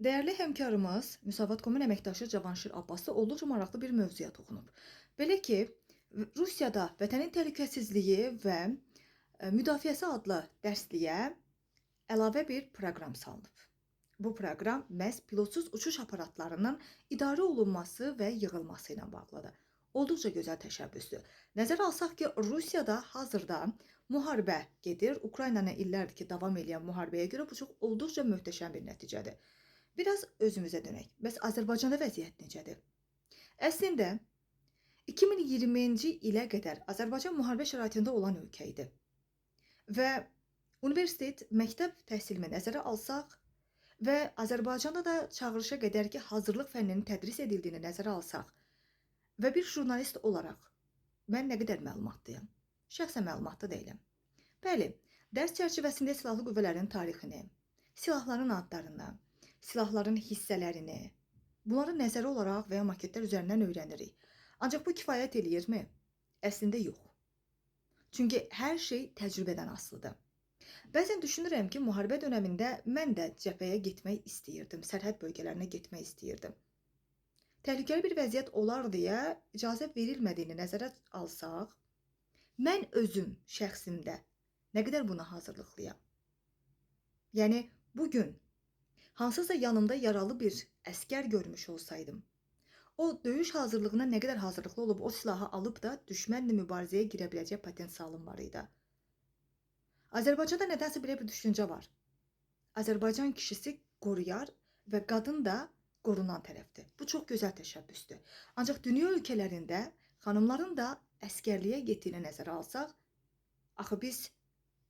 Değerli həmkarımız, Müsavat.com-un əməkdaşı Cavanşir Abbaslı olduqca maraqlı bir mövzuya toxunub. Belə ki, Rusiyada vətənin təhlükəsizliyi və müdafiəsi adlı dərsliyə əlavə bir proqram salınıb. Bu proqram məhz pilotsuz uçuş aparatlarının idarə olunması və yığılması ilə bağlıdır. Olduqca gözəl təşəbbüsdür. Nəzərə alsaq ki, Rusiyada hazırda müharibə gedir. Ukraynanın illərdir ki, davam edən müharibəyə görə bu olduqca möhtəşəm bir nəticədir. Biraz özümüzə dönək. Bəs Azərbaycanda vəziyyət necədir? Əslində 2020-ci ilə qədər Azərbaycan müharibə şəraitində olan ölkə idi. Və universitet, məktəb təhsilimi nəzərə alsaq və Azərbaycanda da çağırışa qədər ki, hazırlıq fənninin tədris edildiyini nəzərə alsaq və bir jurnalist olaraq mən nə qədər məlumatlıyam? Şəxsən məlumatlı deyiləm. Bəli, dərs çərçivəsində silahlı qüvvələrin tarixini, silahların adlarını, silahların hissələrini, bunları nəzəri olaraq və ya maketlər üzərindən öyrənirik. Ancaq bu kifayət eləyirmi? Əslində yox. Çünki hər şey təcrübədən asılıdır. Bəzən düşünürəm ki, müharibə dönəmində mən də cəbhəyə getmək istəyirdim, sərhəd bölgələrinə getmək istəyirdim. Təhlükəli bir vəziyyət olar deyə icazə verilmədiyini nəzərə alsaq, mən özüm şəxsimdə nə qədər buna hazırlıqlıyam? Yəni, bugün hansısa yanımda yaralı bir əskər görmüş olsaydım, o döyüş hazırlığına nə qədər hazırlıqlı olub o silahı alıb da düşmənlə mübarizəyə girə biləcək potensialım var idi. Azərbaycanda nədənsə belə bir düşüncə var. Azərbaycan kişisi qoruyar və qadın da qorunan tərəfdir. Bu çox gözəl təşəbbüsdür. Ancaq dünya ölkələrində xanımların da əskərliyə getdiyini nəzərə alsaq, axı biz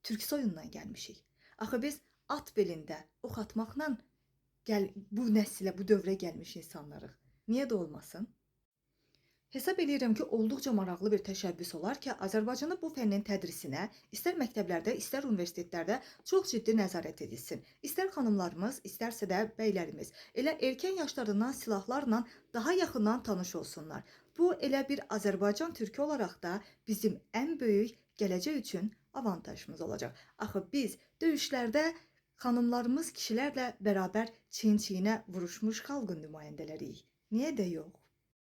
türk soyundan gəlmişik. Axı biz at belində ox atmaqla bu nəsilə, bu dövrə gəlmiş insanlarıq. Niyə də olmasın? Hesab edirəm ki, olduqca maraqlı bir təşəbbüs olar ki, Azərbaycanda bu fənnin tədrisinə istər məktəblərdə, istər universitetlərdə çox ciddi nəzarət edilsin. İstər xanımlarımız, istərsə də bəylərimiz elə erkən yaşlarından silahlarla daha yaxından tanış olsunlar. Bu elə bir Azərbaycan türkü olaraq da bizim ən böyük gələcək üçün avantajımız olacaq. Axı biz döyüşlərdə xanımlarımız kişilərlə bərabər çiyin-çiyinə vuruşmuş xalqın nümayəndələriyik. Niyə də yox?